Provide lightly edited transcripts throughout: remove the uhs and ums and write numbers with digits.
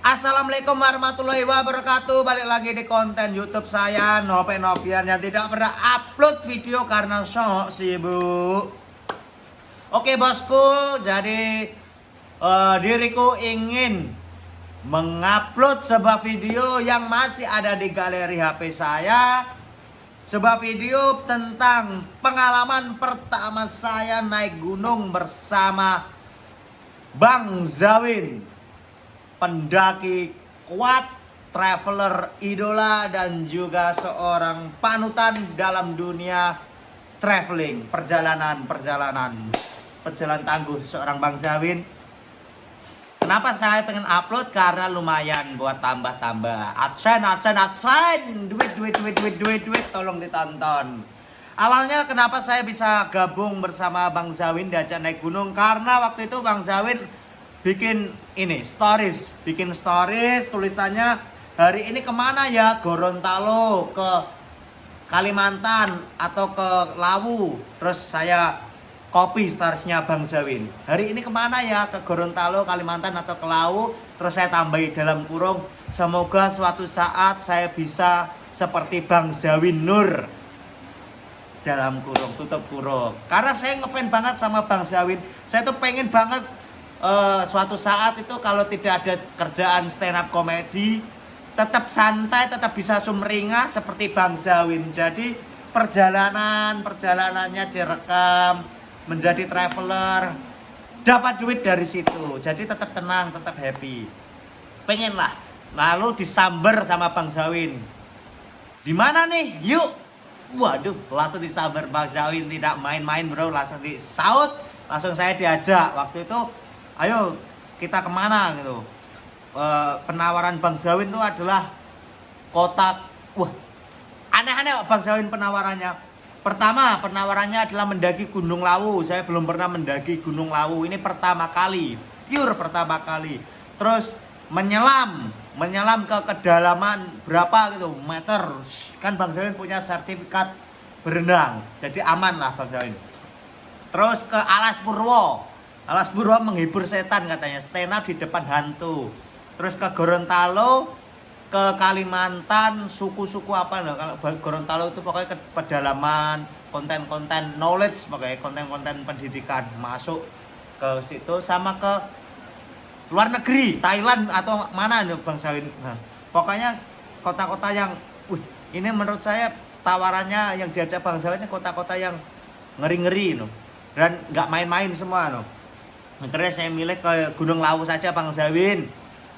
Assalamualaikum warahmatullahi wabarakatuh. Balik lagi di konten YouTube saya, Nope Novian, yang tidak pernah upload video karena sok sibuk. Oke bosku, jadi diriku ingin mengupload sebuah video yang masih ada di galeri HP saya. Sebuah video tentang pengalaman pertama saya naik gunung bersama Bang Zawin, pendaki kuat, traveler idola, dan juga seorang panutan dalam dunia traveling, perjalanan tangguh seorang Bang Zawin. Kenapa saya pengen upload? Karena lumayan buat tambah-tambah adsense, duit, tolong ditonton. Awalnya kenapa saya bisa gabung bersama Bang Zawin diajak naik gunung? Karena waktu itu Bang Zawin bikin stories tulisannya, hari ini kemana ya? Gorontalo, ke Kalimantan atau ke Lawu. Terus saya copy storiesnya Bang Zawin, hari ini kemana ya? Ke Gorontalo, Kalimantan atau ke Lawu. Terus saya tambahi dalam kurung, semoga suatu saat saya bisa seperti Bang Zawin Nur, dalam kurung, tutup kurung. Karena saya ngefans banget sama Bang Zawin. Saya tuh pengen banget suatu saat itu kalau tidak ada kerjaan stand up komedi, tetap santai, tetap bisa sumringah seperti Bang Zawin. Jadi perjalanannya direkam, menjadi traveler, dapat duit dari situ. Jadi tetap tenang, tetap happy. Pengen lah. Lalu disamber sama Bang Zawin. Di mana nih? Yuk. Waduh, langsung disamber Bang Zawin, tidak main-main bro, langsung disaut. Langsung saya diajak. Waktu itu, ayo kita kemana gitu. Penawaran Bang Zawin itu adalah kotak. Wah, aneh-aneh Bang Zawin penawarannya. Pertama, penawarannya adalah mendaki Gunung Lawu. Saya belum pernah mendaki Gunung Lawu. Ini pertama kali, pure pertama kali. Terus menyelam ke kedalaman berapa gitu meter. Kan Bang Zawin punya sertifikat berenang, jadi aman lah Bang Zawin. Terus ke Alas Purwo. Alas Purwo menghibur setan katanya, stand up di depan hantu. Terus ke Gorontalo, ke Kalimantan, suku-suku apa loh. Kalau Gorontalo itu pokoknya ke pedalaman, konten-konten knowledge, pokoknya konten-konten pendidikan, masuk ke situ. Sama ke luar negeri, Thailand atau mana nih Bang Zawin. Nah, pokoknya kota-kota yang ini menurut saya tawarannya yang diajak Bang Zawin ini kota-kota yang ngeri-ngeri no. Dan nggak main-main semua no. Akhirnya saya milih ke Gunung Lawu saja Bang Zawin.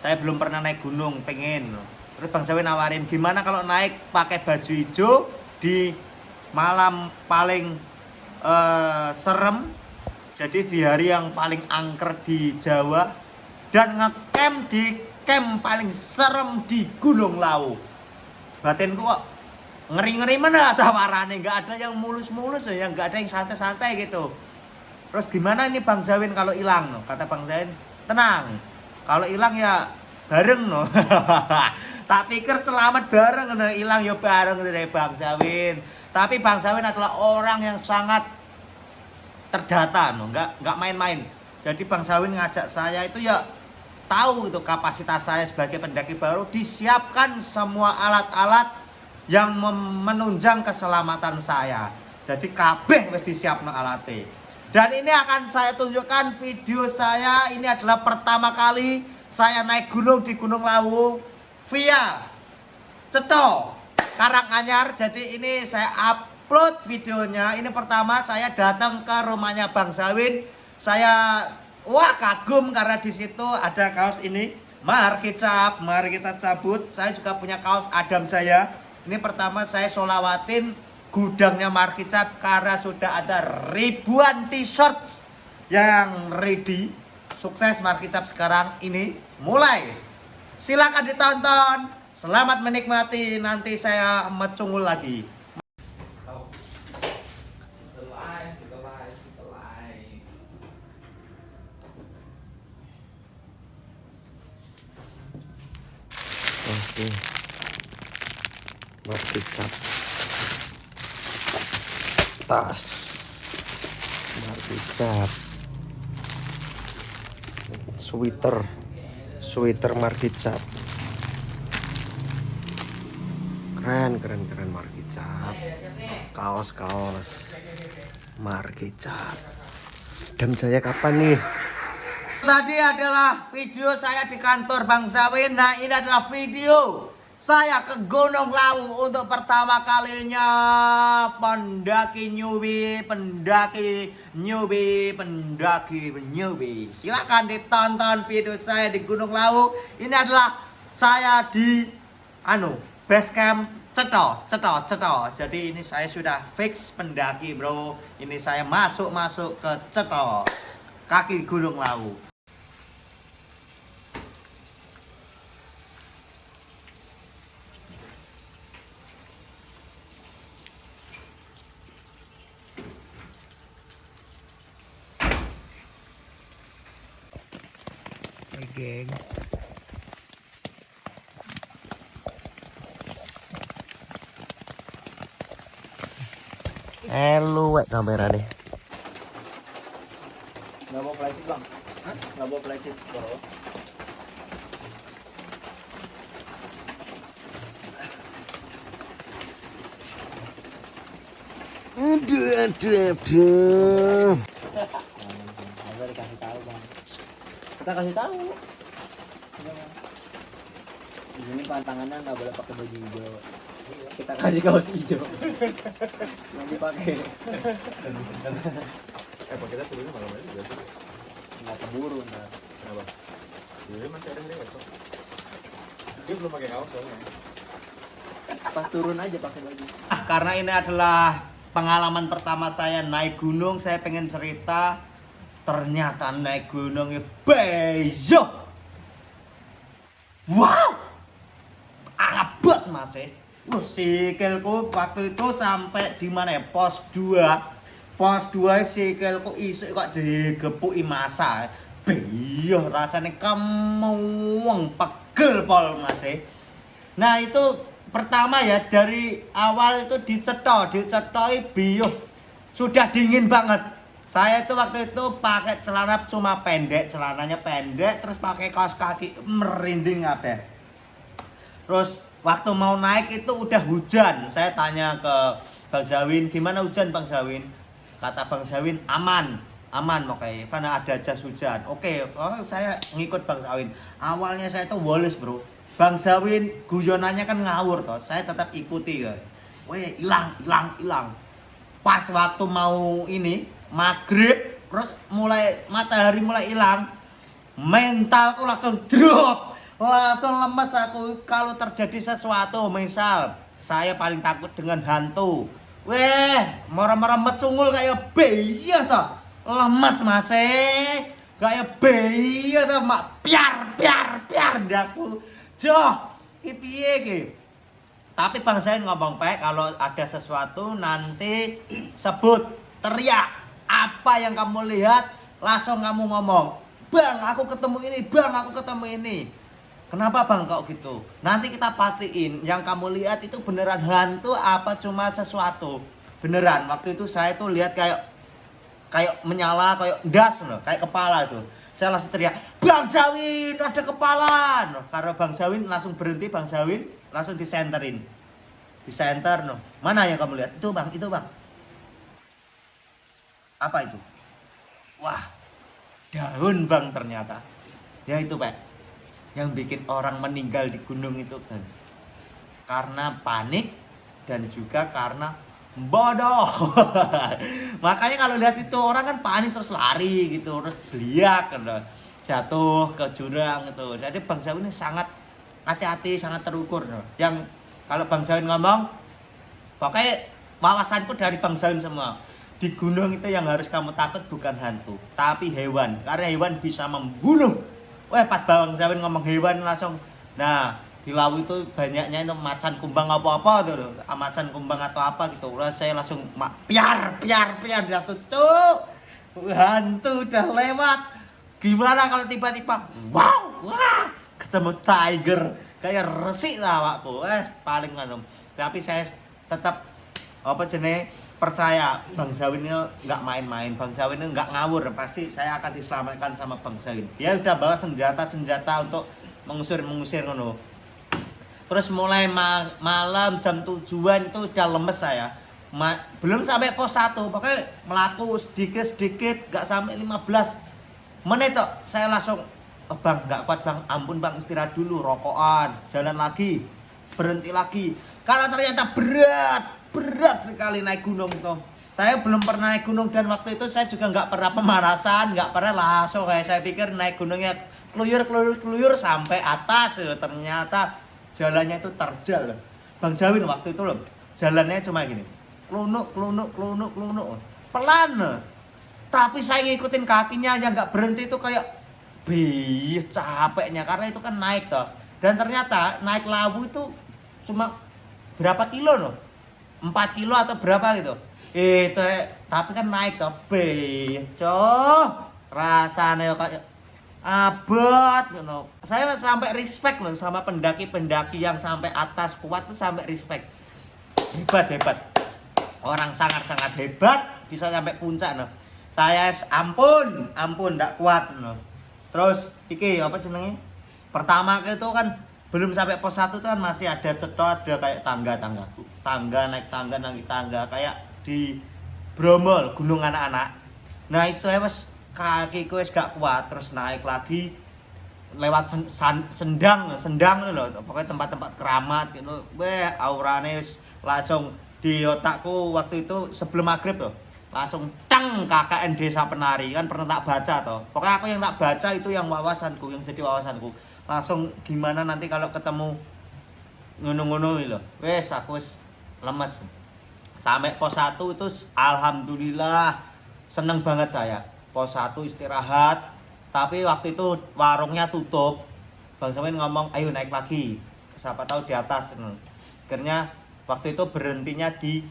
Saya belum pernah naik gunung, pengen no. Terus Bang Zawin nawarin, gimana kalau naik pakai baju hijau di malam paling serem, jadi di hari yang paling angker di Jawa, dan ngecamp di camp paling serem di Gunung Lawu. Batinku kok ngeri-ngeri mana tawarannya, nggak ada yang mulus-mulus loh, yang nggak ada yang santai-santai gitu. Terus gimana ini Bang Zawin kalau hilang? Kata Bang Zawin, tenang, kalau hilang ya bareng no. Tak pikir selamat bareng, hilang ya bareng dari Bang Zawin. Tapi Bang Zawin adalah orang yang sangat terdata, no, nggak main-main. Jadi Bang Zawin ngajak saya itu ya tahu itu kapasitas saya sebagai pendaki baru, disiapkan semua alat-alat yang menunjang keselamatan saya. Jadi kabeh wis disiapno alate. Dan ini akan saya tunjukkan video saya. Ini adalah pertama kali saya naik gunung di Gunung Lawu via Ceto, Karanganyar. Jadi ini saya upload videonya. Ini pertama saya datang ke rumahnya Bang Zawin. Saya kagum karena di situ ada kaos ini. Mari kita cabut. Saya juga punya kaos Adam saya. Ini pertama saya solawatin gudangnya Markicap karena sudah ada ribuan t-shirt yang ready. Sukses Markicap sekarang ini mulai. Silakan ditonton. Selamat menikmati. Nanti saya mecungul lagi. Oke. Markicap. Tas. Markicap. Sweater. Sweater Markicap. Keren Markicap. Kaos Markicap. Dan saya kapan nih? Tadi adalah video saya di kantor Bang Zawin. Nah, ini adalah video saya ke Gunung Lawu untuk pertama kalinya. Pendaki newbie. Silakan ditonton video saya di Gunung Lawu. Ini adalah saya di base camp Ceto. Jadi ini saya sudah fix pendaki, bro. Ini saya masuk ke Ceto, kaki Gunung Lawu. Hai gengs. Lu wek kamera deh. Nggak mau flashit, Bang? Hah? Nggak mau flashit, bro. Aduh. Nggak dikasih tahu, Bang. Kita kasih tahu. Di sini pantangannya nggak boleh pakai baju hijau. Kita kasih kaos hijau. Nanti pakai. Kita turunnya malam aja juga tuh. Nggak keburu ntar. Kenapa? Jadi masih ada hari besok. Dia belum pakai kaos soalnya. Pas turun aja pakai baju. Karena ini adalah pengalaman pertama saya naik gunung, saya pengen cerita. Ternyata naik gunungnya bejo. Wow, abot masih. Sikilku waktu itu sampai di mana ya? Pos 2 sikilku isuk kok digepuki masa. Beyo rasanya kemuang pegel pol masih. Nah itu pertama ya, dari awal itu dicetoi biyo. Sudah dingin banget. Saya itu waktu itu pakai celana cuma pendek, celananya pendek, terus pakai kaos kaki merinding kabeh. Terus waktu mau naik itu udah hujan. Saya tanya ke Bang Zawin, gimana hujan Bang Zawin? Kata Bang Zawin, aman makanya karena ada jas hujan. Oke, saya ngikut Bang Zawin. Awalnya saya tuh woles, bro. Bang Zawin guyonannya kan ngawur toh. Saya tetap ikuti ya. Weh, hilang. Pas waktu mau maghrib, terus matahari mulai hilang, mentalku langsung drop, langsung lemes aku. Kalau terjadi sesuatu, misal saya paling takut dengan hantu, mora-mora mecungul kayak bayi toh, lemes masih kayak bayi toh, mak piar dasku, piye ki. Tapi Bang Zain ngomong kalau ada sesuatu nanti sebut, teriak. Apa yang kamu lihat, langsung kamu ngomong, Bang aku ketemu ini. Kenapa Bang kok gitu? Nanti kita pastiin yang kamu lihat itu beneran hantu apa cuma sesuatu. Beneran, waktu itu saya tuh lihat kayak menyala, kayak das loh, kayak kepala tuh. Saya langsung teriak, Bang Zawin ada kepala. Karena Bang Zawin langsung berhenti, Bang Zawin langsung disenterin. Disenter no. Mana yang kamu lihat? Itu Bang. Apa itu? Wah, daun Bang ternyata. Ya itu Pak, yang bikin orang meninggal di gunung itu kan karena panik dan juga karena bodoh. Makanya kalau lihat itu orang kan panik terus lari gitu, terus beliak kan, jatuh ke jurang gitu. Jadi Bang Zawin ini sangat hati-hati, sangat terukur. Yang kalau Bang Zawin ngomong, pokoknya wawasanku dari Bang Zawin semua. Di gunung itu yang harus kamu takut bukan hantu, tapi hewan. Karena hewan bisa membunuh. Pas Bang Zawin ngomong hewan langsung. Nah, di Lawu itu banyaknya itu macan kumbang apa-apa tuh. Macan kumbang atau apa gitu. Terus saya langsung piar langsung cuk. Hantu udah lewat. Gimana kalau tiba-tiba wah, ketemu tiger kayak resik lah awakku. Paling Tapi saya tetap percaya Bang Zawin ini nggak main-main, Bang Zawin ini nggak ngawur, pasti saya akan diselamatkan sama Bang Zawin. Dia udah bawa senjata untuk mengusir ngono. Terus mulai malam jam 7-an itu udah lemes saya. Belum sampai pos 1, pokoknya melaku sedikit nggak sampai 15 menit toh. Saya langsung, oh, Bang nggak kuat Bang, ampun Bang, istirahat dulu, rokokan, jalan lagi, berhenti lagi. Karena ternyata berat sekali naik gunung itu. Saya belum pernah naik gunung dan waktu itu saya juga nggak pernah pemanasan, nggak pernah langsung kayak saya pikir naik gunungnya keluyur sampai atas. Ternyata jalannya itu terjal. Bang Zawin waktu itu loh, jalannya cuma gini, klunuk, pelan. Tapi saya ngikutin kakinya yang nggak berhenti itu kayak capeknya karena itu kan naik toh. Dan ternyata naik Lawu itu cuma berapa kilo loh? 4 kilo atau berapa gitu. Tapi kan naik toh. Rasanya kayak abot gitu. Saya sampai respect loh sama pendaki-pendaki yang sampai atas kuat tuh, sampai respect. Hebat. Orang sangat-sangat hebat bisa sampai puncak loh. Saya ampun enggak kuat loh. Terus iki apa senengnya? Pertama itu kan belum sampai pos 1 tuh kan masih ada cetot, ada kayak tangga naik tangga kayak di Bromo, gunung anak-anak. Nah itu wes kakiku wes gak kuat, terus naik lagi lewat sendang loh, pokoknya tempat-tempat keramat gitu. Aurane langsung di otakku waktu itu sebelum maghrib tuh langsung tang KKN Desa Penari, kan pernah tak baca toh. Pokoknya aku yang tak baca itu yang jadi wawasanku. Langsung gimana nanti kalau ketemu ngono-ngono loh. Aku wes lemes. Sampai pos 1 itu alhamdulillah seneng banget saya. Pos 1 istirahat, tapi waktu itu warungnya tutup. Bang Zawin ngomong, ayo naik lagi, siapa tahu di atas. Akhirnya waktu itu berhentinya di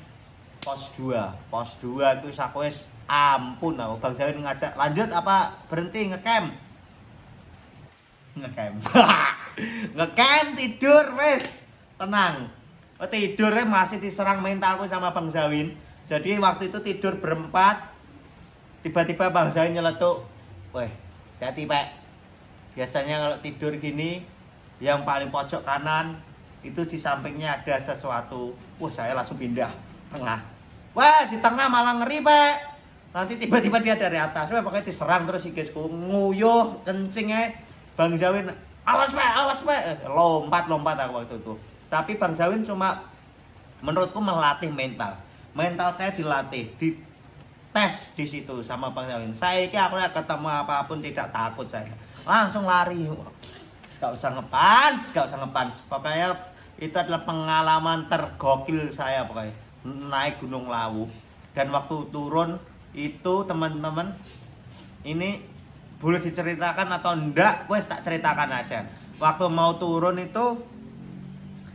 pos 2 itu aku wis ampun aku. Bang Zawin ngajak lanjut apa berhenti ngecamp ngecamp tidur wis tenang. Tidurnya masih diserang mentalku sama Bang Zawin. Jadi waktu itu tidur berempat, tiba-tiba Bang Zawin nyeletuk, weh hati Pak, biasanya kalau tidur gini yang paling pojok kanan itu di sampingnya ada sesuatu. Wah saya langsung pindah tengah. Wah di tengah malah ngeri Pak, nanti tiba-tiba dia dari atas. Wah pokoknya diserang terus guysku, nguyuh kencingnya. Bang Zawin awas Pak, lompat aku waktu itu. Tapi Bang Zawin cuma menurutku melatih mental saya dilatih, dites di situ sama Bang Zawin. Saya aku ketemu apapun tidak takut, saya langsung lari. Gak usah ngepan. Pokoknya itu adalah pengalaman tergokil saya pokoknya naik Gunung Lawu. Dan waktu turun itu teman-teman ini boleh diceritakan atau enggak? Wes tak ceritakan aja. Waktu mau turun itu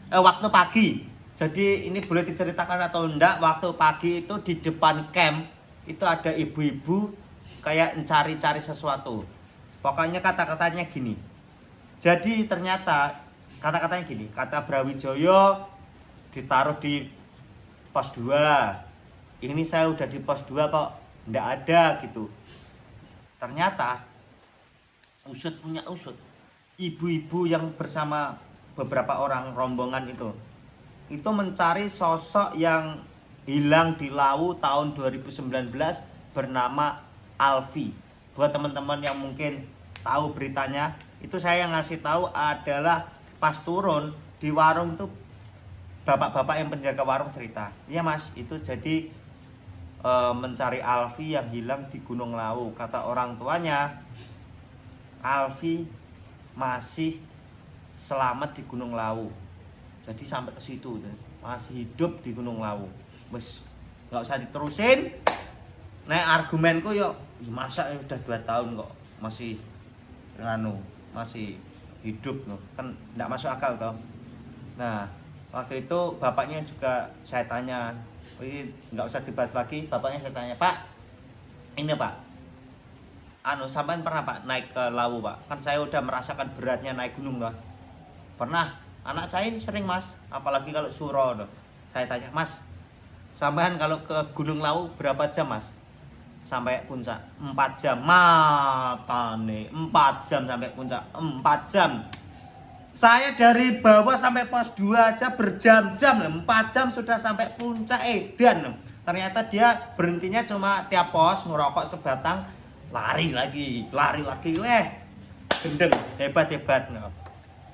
waktu pagi. Jadi ini boleh diceritakan atau enggak? Waktu pagi itu di depan camp itu ada ibu-ibu kayak mencari-cari sesuatu. Pokoknya kata-katanya gini. Jadi ternyata kata-katanya gini, kata Brawijaya ditaruh di pos 2. Ini saya udah di pos 2 kok enggak ada gitu. Ternyata usut punya usut. Ibu-ibu yang bersama beberapa orang rombongan itu mencari sosok yang hilang di Lawu tahun 2019 bernama Alfi. Buat teman-teman yang mungkin tahu beritanya, itu saya ngasih tahu adalah pas turun di warung tuh bapak-bapak yang penjaga warung cerita, iya Mas, itu jadi mencari Alfi yang hilang di Gunung Lawu. Kata orang tuanya, Alfi masih selamat di Gunung Lawu. Jadi sampai ke situ masih hidup di Gunung Lawu. Wes nggak usah diterusin. Nah argumenku yo masa udah 2 tahun kok masih masih hidup loh, kan nggak masuk akal toh. Nah waktu itu bapaknya juga saya tanya, ini nggak usah dibahas lagi. Bapaknya saya tanya, Pak ini Pak, sampean pernah Pak naik ke Lawu Pak? Kan saya udah merasakan beratnya naik gunung loh. Pernah, anak saya ini sering Mas, apalagi kalau suro loh. Saya tanya, Mas Sampean kalau ke Gunung Lawu berapa jam, Mas? Sampai puncak 4 jam. Matane 4 jam sampai puncak. 4 jam. Saya dari bawah sampai pos 2 aja berjam-jam. 4 jam sudah sampai puncak edan. Ternyata dia berhentinya cuma tiap pos ngerokok sebatang, lari lagi. Weh. Gendeng, hebat.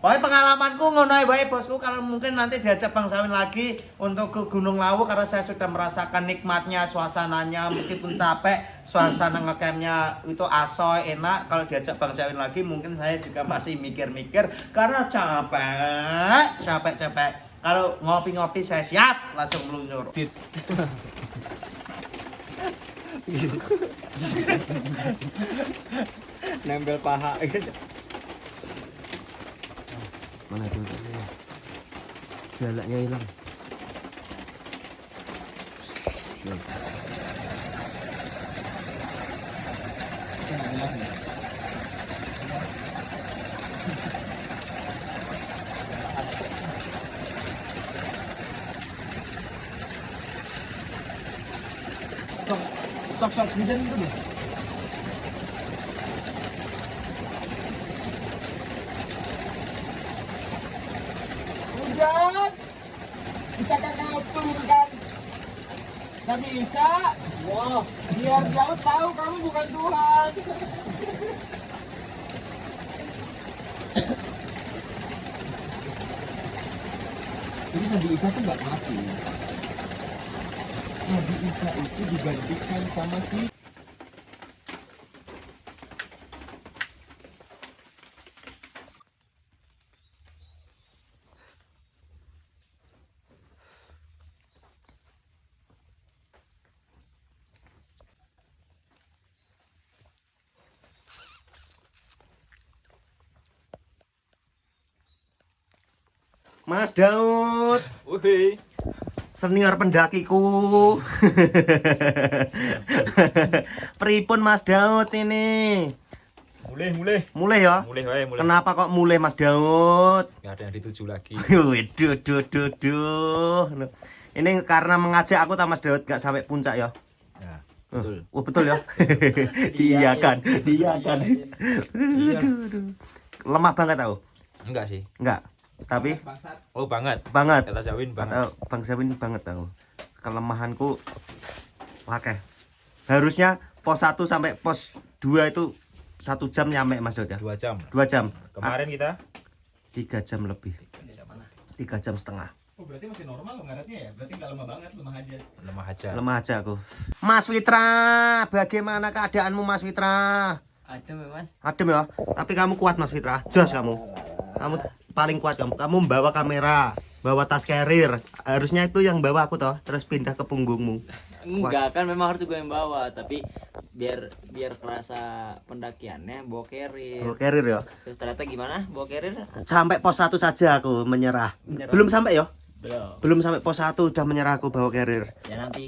Pokoknya pengalamanku ngono ae bosku. Kalau mungkin nanti diajak Bang Sawin lagi untuk ke Gunung Lawu, karena saya sudah merasakan nikmatnya suasananya, meskipun capek, suasana ngecampnya itu asoy enak. Kalau diajak Bang Sawin lagi mungkin saya juga masih mikir-mikir karena capek. Kalau ngopi-ngopi saya siap langsung meluncur. Nempel paha gitu. Mana tuh? Jalannya hilang. Stop hujan itu deh. Hujan. Bisa kakak turunkan? Gak bisa. Wow. Biar jauh tahu kamu bukan Tuhan. Jadi Nabi Isa tuh gak mati. Nabi Isa itu digantikan sama si Mas Daud, Wih. senior pendakiku. Pripun Mas Daud ini? Mulai ya? Mulai. Kenapa kok mulai Mas Daud? Gak ada yang dituju lagi. Duh. Ini karena mengajak aku tak Mas Daud gak sampai puncak ya? Ya, betul. Oh betul ya? Iya kan. Iya. Aduh. Lemah banget tau? Enggak sih. Enggak. Tapi Oh, banget. banget. Kata Zawin banget. Atau Bang Sawin banget tau. Kelemahanku pakai. Harusnya pos 1 sampai pos 2 itu 1 jam nyampe Mas Daud ya? 2 jam. 2 jam. Kemarin kita 3 jam lebih. 3 jam setengah. Oh berarti masih normal lo ngaretnya ya? Berarti nggak lemah banget, lemah aja. lemah aja. Lemah aja aku. Mas Witra, bagaimana keadaanmu Mas Witra? Adem ya mas? Adem ya, tapi kamu kuat Mas Witra. Jos kamu. Kamu paling kuat kamu. Kamu bawa kamera, bawa tas carrier. Harusnya itu yang bawa aku toh, terus pindah ke punggungmu. Enggak kan memang harus gue yang bawa, tapi biar kerasa pendakiannya bawa carrier. Bawa carrier ya. Terus ternyata gimana bawa carrier? Sampai pos 1 saja aku menyerah. Menyerah. Belum sampai ya? Belum. Belum sampai pos 1 udah menyerah aku bawa carrier. Ya nanti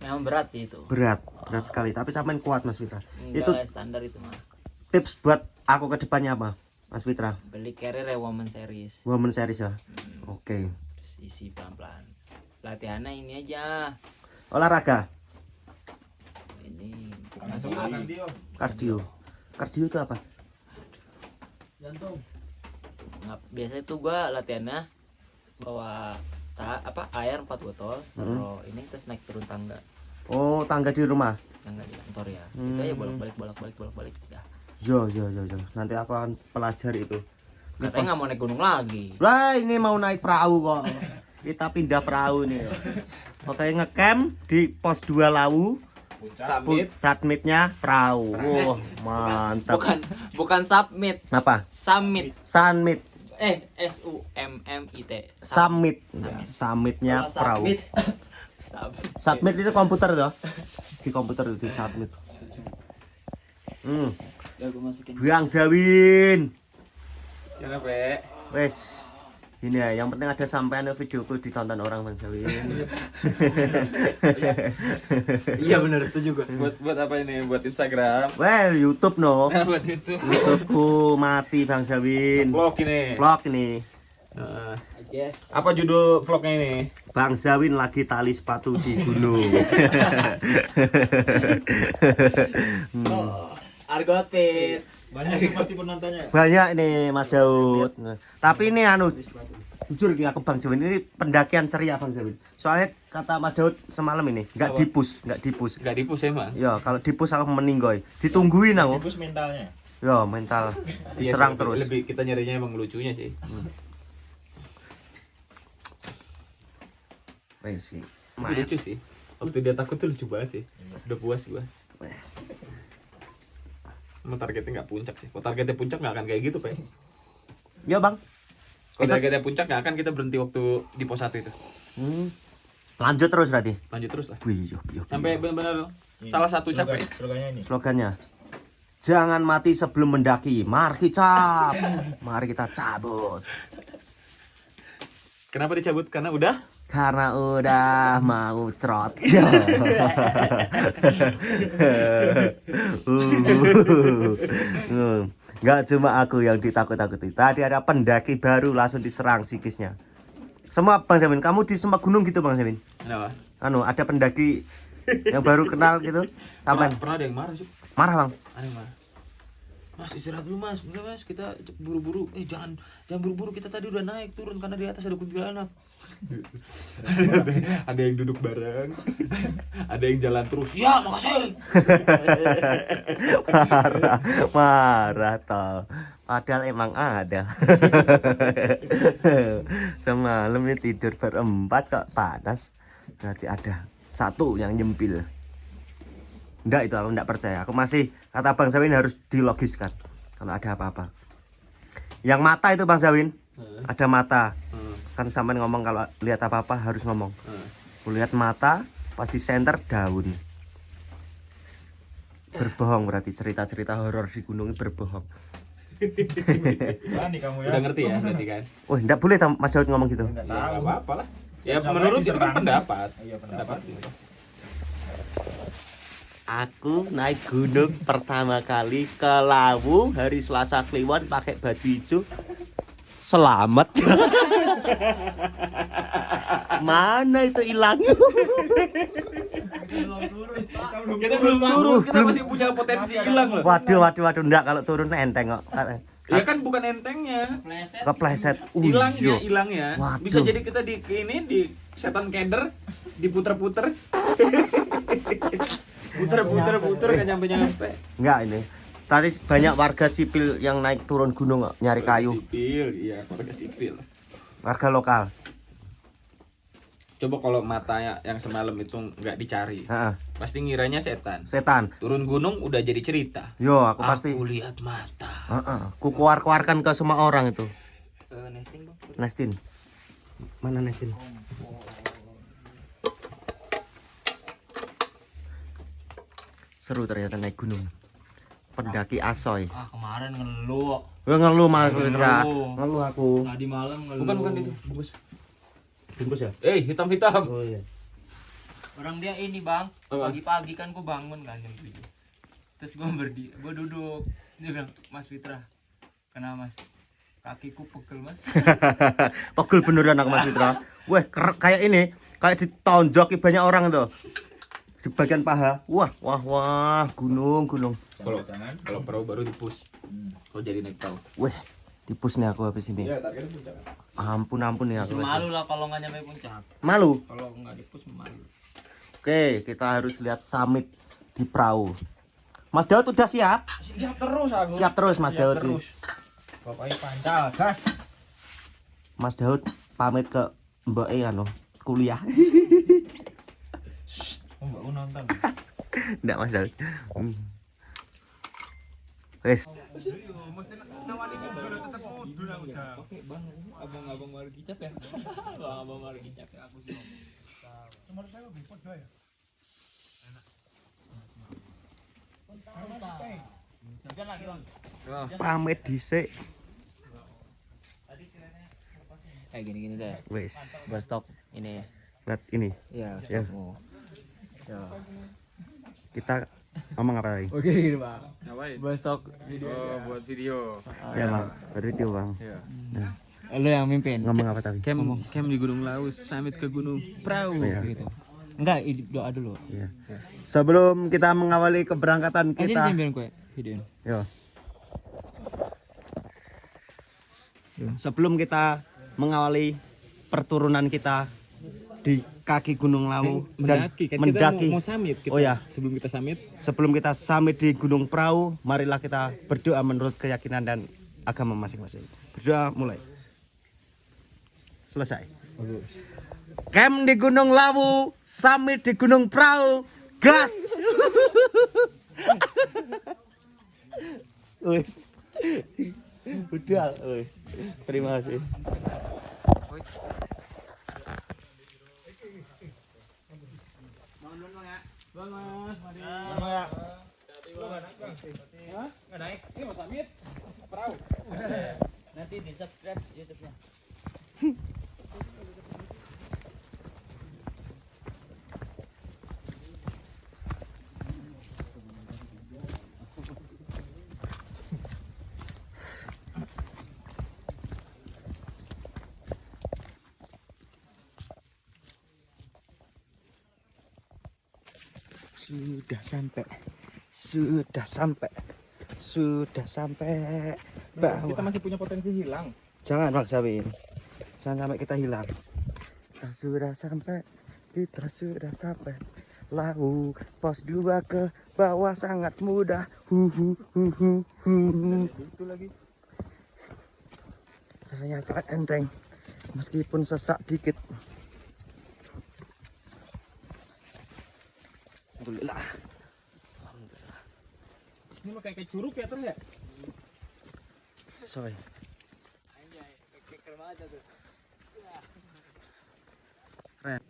memang berat sih itu. Berat sekali. Tapi sampean kuat Mas Witra. Enggak Itu lah, standar itu mah. tips buat aku ke depannya apa? Mas Witra, Beli carrier ya woman series. woman series ya. Oke. Terus isi pelan-pelan. Latihannya ini aja. Olahraga, Ini Langsung masuk kardio. Kardio itu apa? jantung. Biasanya tuh gua latihannya bawa air 4 botol, taruh ini terus naik turun tangga. Oh, tangga di rumah. Tangga di kantor ya. Itu aja bolak-balik ya. Yo. Nanti aku akan pelajari itu. Katanya nggak mau naik gunung lagi. Lah, ini mau naik perahu kok. Kita pindah perahu nih. Oke, ngecamp di pos 2 Lawu. Submitnya perahu. Wah, mantap. Bukan submit, Apa? summit. Summit. SUMMIT. Summit. Ya, summitnya Kalau perahu. submit. Submit itu komputer toh. Di komputer itu di submit. Ya gua masukin. Bang Jawin. Gimana, Bre? Wes. Ini ya, yang penting ada sampean videoku ditonton orang Bang Jawin. Iya benar itu juga. Buat apa ini? Buat Instagram. Well, YouTube no. Buat itu. YouTubeku mati Bang Jawin. Vlog ini. Vlog ini. Yes. Apa judul vlognya ini? Bang Zawin lagi tali sepatu di gunung. Argot Pit. Banyak pasti penontonnya. Banyak nih Mas Daud. Nah, tapi ini jujur aku Bang Zawin ini pendakian ceria Bang Zawin. Soalnya kata Mas Daud semalam ini nggak dipus. Gak dipus emang. Ya kalau dipus aku meninggoy. Ditungguin aku. Dipus mentalnya. Ya mental diserang Iya sih, terus. Lebih kita nyarinya emang lucunya sih. Wes sih. Tapi lucu sih. Waktu dia takut tuh lucu banget sih. Udah puas gua. Mau targetnya nggak puncak sih. Kalau targetnya puncak nggak akan kayak gitu, Pak. Ya Bang. Kalau targetnya puncak nggak akan kita berhenti waktu di pos 1 itu. Lanjut terus berarti. Lanjut terus lah. Wih, yo. Sampai benar-benar salah satu capek. Slogannya ini. Slogannya. Jangan mati sebelum mendaki. Mari kita cabut. Kenapa dicabut? Karena udah Karena udah mau cerot. Nggak cuma aku yang ditakut-takuti. Tadi ada pendaki baru langsung diserang psikisnya. Semua Bang Zawin, kamu di semua gunung gitu Bang Zawin? kenapa? Ada pendaki yang baru kenal gitu? Sampai Pernah ada yang marah sih. marah Bang. Ada yang marah. Mas istirahat dulu mas, udah mas kita buru-buru. Jangan buru-buru, kita tadi udah naik turun karena di atas ada kuntilanak. ada yang duduk bareng, ada yang jalan terus. Ya makasih. Marah toh. Padahal emang ada. Semalam ini tidur berempat kok panas. Berarti ada satu yang nyempil. Enggak, itu aku enggak percaya. Aku masih kata Bang Zawin harus dilogiskan kalau ada apa-apa. Yang mata itu Bang Zawin, ada mata. Kan sampean ngomong kalau lihat apa-apa harus ngomong. Lihat mata pasti center daun. Berbohong berarti cerita-cerita horor di gunung itu berbohong. Berani kamu ya. Udah ngerti ya berarti kan? Wah, enggak boleh Mas Daud ngomong gitu. Enggak Ya tahu. nggak apa-apa lah. Ya Sama menurut itu kan diserang. pendapat. Iya, pendapat. Aku naik gunung pertama kali ke Lawu hari Selasa Kliwon pakai baju hijau. Selamat. Mana itu hilang? Kita belum turun, kita masih punya potensi hilang loh. Waduh, enggak kalau turun enteng kok. Ya kan bukan entengnya. Kepleset. Hilangnya. Waduh. Bisa jadi kita di setan keder diputer-puter. Puter nggak nyampe. Enggak ini. Tadi banyak warga sipil yang naik turun gunung kok, nyari kayu. Sipil, iya, warga sipil. Warga lokal. Coba kalau matanya yang semalam itu nggak dicari, Heeh. pasti ngiranya setan. Setan. Turun gunung udah jadi cerita. Yo, aku pasti. Aku lihat mata. Heeh. Ku keluarkan ke semua orang itu. Nesting bang. Nestin. Mana Nestin? Seru ternyata naik gunung. Pendaki asoy. Kemarin ngeluh. Gue ngeluh Mas Ngeluh. Fitra. Ngeluh aku. Tadi malam ngeluh. Bukan itu, bungkus. Bungkus ya? Hitam-hitam. Oh iya. Orang dia ini bang. Apa? Pagi-pagi kan gue bangun kan jam 7. Terus gue duduk. Dia bilang, Mas Fitra, kenapa Mas? Kakiku pegel Mas. Pegel beneran aku Mas Fitra. Weh, kayak ini, kayak ditonjoki banyak orang tuh. Di bagian paha. Wah, gunung. Kalau perahu baru dipus. Kalau jadi naik perahu. Weh, tipus nih aku habis ini. Iya, targetnya puncak. Ampun nih aku. Justru malu lah kalau nggak nyampe puncak. Malu. Kalau nggak dipus malu. Oke, kita harus lihat summit di perahu. Mas Daud udah siap? Siap terus aku. Siap terus Mas Daud. Pokoknya pancal, gas. Mas Daud pamit ke Mbak E kuliah. Mbak U nonton. Enggak Mas Daud. Wes. Oke bang, abang margi cap ya. Abang margi cap ya aku sih. Pamit dhisik. Kayak gini deh. Wes. Gua stop ini ya. Lihat ini. Iya, Ya. stop. Oh. Ya. Kita ngomong apa lagi? Oke gini bang. Ngapain? Gua stop video. Oh, buat video. Ya Bang, bervideo Bang. Iya. Nah. Lo yang mimpin. Ngomong apa tapi? Camp di Gunung Lawu, summit ke Gunung Prau Iya. gitu. Enggak, doa dulu. Iya. Sebelum kita mengawali keberangkatan Kita kita. simpen kue videoin. Yo. Sebelum kita mengawali perturunan kita di kaki Gunung Lawu dan mendaki. Kita mau summit kita. Oh ya, Sebelum kita summit, sebelum kita summit di Gunung Prau, marilah kita berdoa menurut keyakinan dan agama masing-masing. Berdoa mulai. Selesai. Camp di Gunung Lawu, summit di Gunung Prau, gas. Wes. Udah, wes. Terima kasih. Nanti di subscribe YouTube-nya. Sudah sampai bawah. kita masih punya potensi hilang. Jangan maksain. Jangan sampai kita hilang. Kita sudah sampai. Lawu pos 2 ke bawah sangat mudah. Itu lagi. Ternyata enteng. Meskipun sesak dikit. Alhamdulillah. Ini mah kayak curug ya terus ya? Sorry.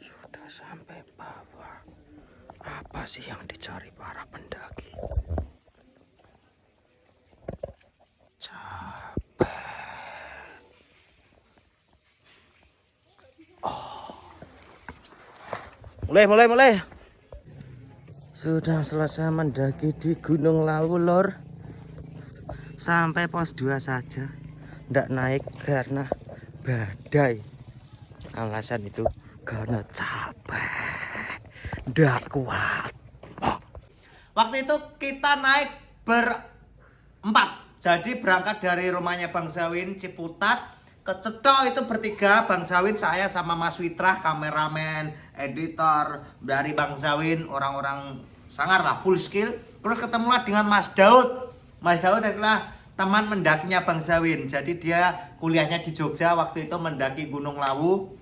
Sudah sampai bawah. Apa sih yang dicari para pendaki? Capek. Mulai. Sudah selesai mendaki di Gunung Lawu, Lor. Sampai pos 2 saja. Ndak naik karena badai. Alasan itu karena capek. Ndak kuat. Waktu itu kita naik berempat. Jadi berangkat dari rumahnya Bang Zawin Ciputat ke Ceto itu bertiga, Bang Zawin, saya sama Mas Witra, kameramen, editor dari Bang Zawin, orang-orang sangar lah, full skill. Terus ketemulah dengan Mas Daud. Mas Daud adalah teman mendakinya Bang Zawin. Jadi dia kuliahnya di Jogja, waktu itu mendaki Gunung Lawu.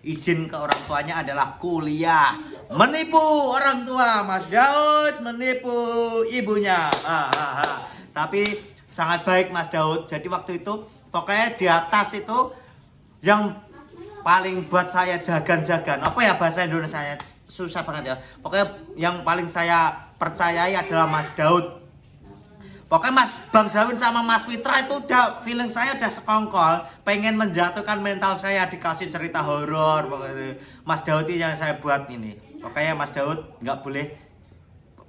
Izin ke orang tuanya adalah kuliah. Menipu orang tua, Mas Daud menipu ibunya. Tapi sangat baik Mas Daud. Jadi waktu itu pokoknya di atas itu yang paling buat saya jagan-jagan. Apa ya bahasa Indonesia, susah banget ya. Pokoknya yang paling saya percayai adalah Mas Daud. Pokoknya Bang Zawin sama Mas Witra itu udah feeling saya udah sekongkol, pengen menjatuhkan mental saya, dikasih cerita horor. Pokoknya Mas Daud ini yang saya buat ini. Pokoknya Mas Daud nggak boleh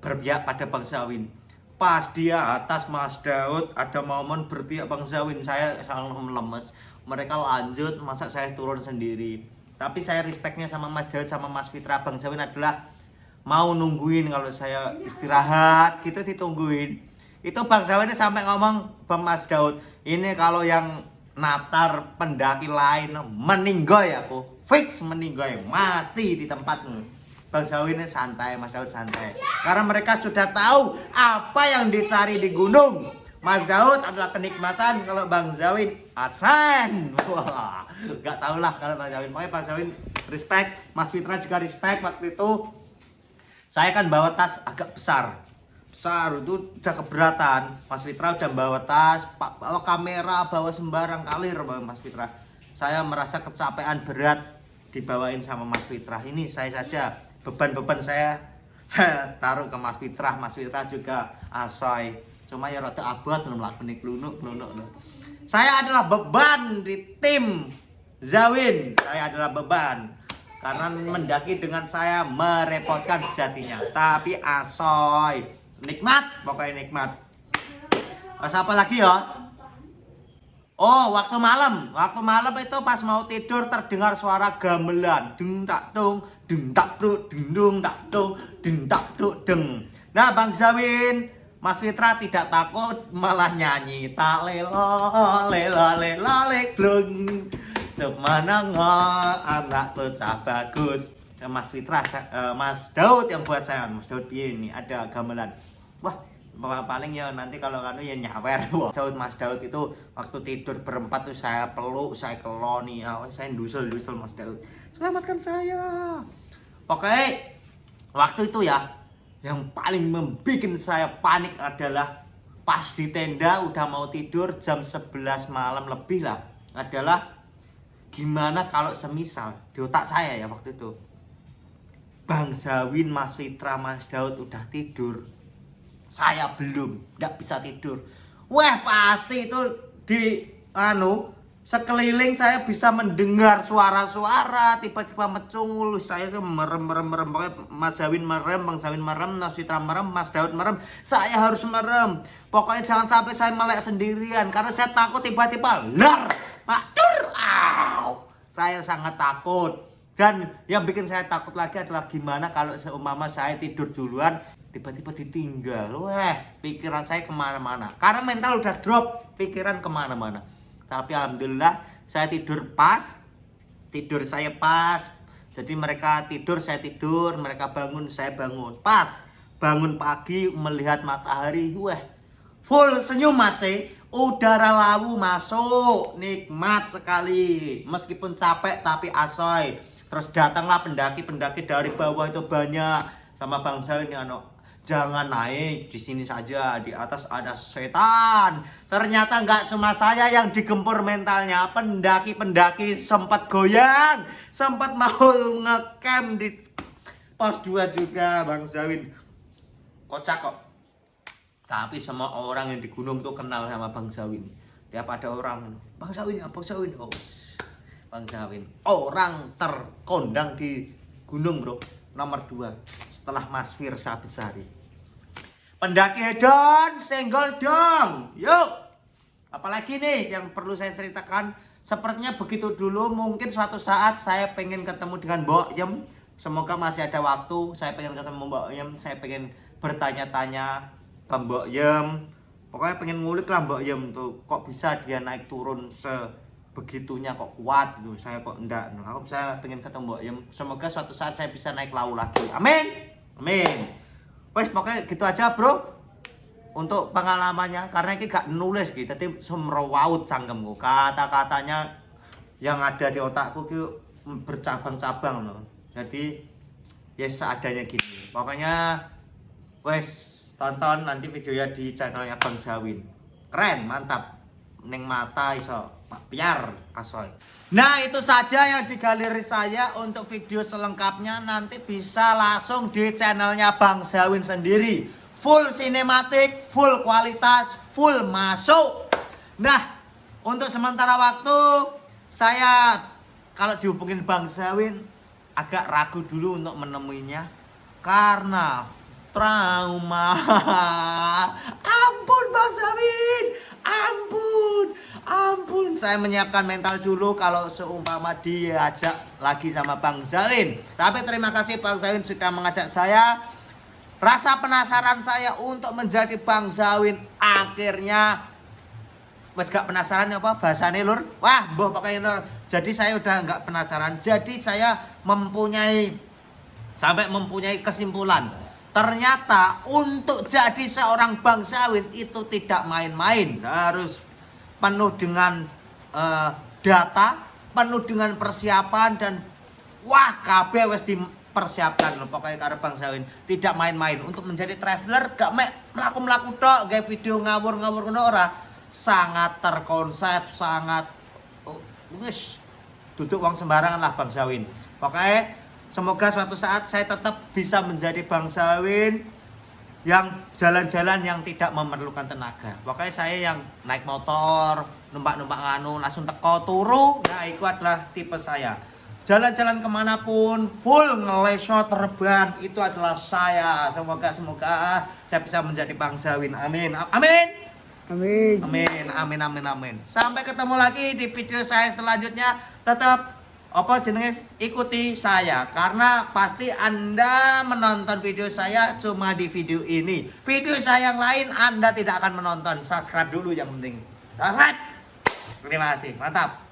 berpihak pada Bang Zawin. Pas dia atas Mas Daud ada momen berpihak Bang Zawin, saya selalu lemes. Mereka lanjut, masa saya turun sendiri. Tapi saya respectnya sama Mas Daud sama Mas Witra, Bang Zawin adalah mau nungguin kalau saya istirahat gitu, ditungguin. Itu Bang Zawin sampai ngomong ke Mas Daud, ini kalau yang natar pendaki lain meninggoy aku, fix meninggoy, mati di tempatmu. Bang Zawin santai, Mas Daud santai. Karena mereka sudah tahu apa yang dicari di gunung. Mas Daud adalah kenikmatan, kalau Bang Zawin adsen. Wah, gak tau lah kalau Bang Zawin. Pokoknya Bang Zawin respect, Mas Fitra juga respect. Waktu itu saya kan bawa tas agak besar itu udah keberatan. Mas Fitra udah bawa tas, bawa kamera, bawa sembarang kalir bawa Mas Fitra. Saya merasa kecapean berat dibawain sama Mas Fitra. Ini saya saja beban-beban saya taruh ke Mas Fitra. Mas Fitra juga asoy. Cuma ya rada abot belum lakoni klunuk. Saya adalah beban di tim Zawin. Saya adalah beban. Karena mendaki dengan saya merepotkan sejatinya. Tapi asoy. Nikmat, pokoknya nikmat. Terus apa lagi ya? Oh, waktu malam itu pas mau tidur terdengar suara gamelan, dung tak tung, dung tak tung, dung tak tung, dung tak tung, deng. Nah, Bang Zawin, Mas Fitra tidak takut, malah nyanyi tak lelo lelo lelo leglung. Cemana anak bocah bagus. Mas Fitra, Mas Daud yang buat saya, Mas Daud ini ada gamelan. Wah, paling ya nanti kalau kanu ya nyawer. Daud, Mas Daud itu waktu tidur berempat tuh saya peluk, saya keloni, saya dusel Mas Daud. Selamatkan saya. Oke, waktu itu ya yang paling membuat saya panik adalah pas di tenda udah mau tidur jam 11 malam lebih lah, adalah gimana kalau semisal di otak saya ya waktu itu Bang Zawin, Mas Fitra, Mas Daud udah tidur, saya belum, nggak bisa tidur. Wah, pasti itu di sekeliling saya bisa mendengar suara-suara, tiba-tiba mecungul, saya tuh merem, pokoknya Mas Zawin merem, Bang Zawin merem, Mas Fitra merem, Mas Daud merem, saya harus merem. Pokoknya jangan sampai saya melek sendirian, karena saya takut tiba-tiba lar, madur, saya sangat takut. Dan yang bikin saya takut lagi adalah gimana kalau seumpama saya tidur duluan, tiba-tiba ditinggal. Wah, pikiran saya kemana-mana. Karena mental udah drop, pikiran kemana-mana. Tapi alhamdulillah saya tidur pas, tidur saya pas. Jadi mereka tidur, saya tidur, mereka bangun, saya bangun. Pas bangun pagi melihat matahari, wah, full senyum masih. Udara lawu masuk, nikmat sekali. Meskipun capek tapi asoy. Terus datanglah pendaki-pendaki dari bawah itu banyak, sama Bang Zawin yang jangan naik di sini saja, di atas ada setan. Ternyata nggak cuma saya yang digempur mentalnya, pendaki-pendaki sempat goyang, sempat mau ngecamp di pos 2 juga Bang Zawin. Kocak kok. Tapi semua orang yang di gunung tuh kenal sama Bang Zawin. Tiap ada orang, Bang Zawin ya, Bang Zawin. Oh, Bang Zawin, orang terkondang di gunung bro, nomor 2 setelah Mas Firsa Besari. Pendaki hedon, senggol dong, yuk. Apalagi nih yang perlu saya ceritakan, sepertinya begitu dulu. Mungkin suatu saat saya pengen ketemu dengan Mbok Yem. Semoga masih ada waktu, saya pengen ketemu Mbok Yem. Saya pengen bertanya-tanya ke Mbok Yem. Pokoknya pengen ngulik lah Mbok Yem tuh, kok bisa dia naik turun sebegitunya, kok kuat gitu. Saya kok enggak. Saya pengen ketemu Mbok Yem. Semoga suatu saat saya bisa naik lawu lagi. Amin. Amin. Wes pokoknya gitu aja bro untuk pengalamannya, karena ini gak nulis gitu, tapi semrawaut cangkemku, kata-katanya yang ada di otakku itu bercabang-cabang loh. Jadi ya seadanya gini. Pokoknya wes tonton nanti videonya di channelnya Bang Zawin. Keren, mantap. Neng mata iso biar asoy. Nah, itu saja yang di galeri saya. Untuk video selengkapnya nanti bisa langsung di channelnya Bang Zawin sendiri. Full sinematik, full kualitas, full masuk. Nah, untuk sementara waktu saya kalau dihubungin Bang Zawin agak ragu dulu untuk menemuinya karena trauma. Ampun Bang Zawin, ampun, saya menyiapkan mental dulu kalau seumpama diajak lagi sama Bang Zawin. Tapi terima kasih Bang Zawin sudah mengajak saya. Rasa penasaran saya untuk menjadi Bang Zawin akhirnya wes gak penasaran apa bahasanya lur. Wah, boh pokoknya lur. Jadi saya udah nggak penasaran. Jadi saya sampai mempunyai kesimpulan. Ternyata untuk jadi seorang Bang Zawin itu tidak main-main. Harus penuh dengan data, penuh dengan persiapan, dan wah kabeh wis dipersiapkan loh. Pokoknya karena Bang Zawin tidak main-main. Untuk menjadi traveler gak melaku-melaku tok, gawe video ngawur-ngawur ngono ora. Sangat terkonsep, sangat duduk uang sembarangan lah Bang Zawin. Pokoknya semoga suatu saat saya tetap bisa menjadi Bang Zawin yang jalan-jalan yang tidak memerlukan tenaga. Pokoknya saya yang naik motor, numpak-numpak nganu, langsung teko turu. Nah itu adalah tipe saya. Jalan-jalan kemanapun, full ngelesot terbang, itu adalah saya. Semoga saya bisa menjadi Bang Zawin. Amin. Amin. Amin. Amin. Sampai ketemu lagi di video saya selanjutnya. Tetap apa jenenge ikuti saya karena pasti Anda menonton video saya cuma di video ini. Video saya yang lain Anda tidak akan menonton. Subscribe dulu yang penting. Subscribe. Terima kasih. Mantap.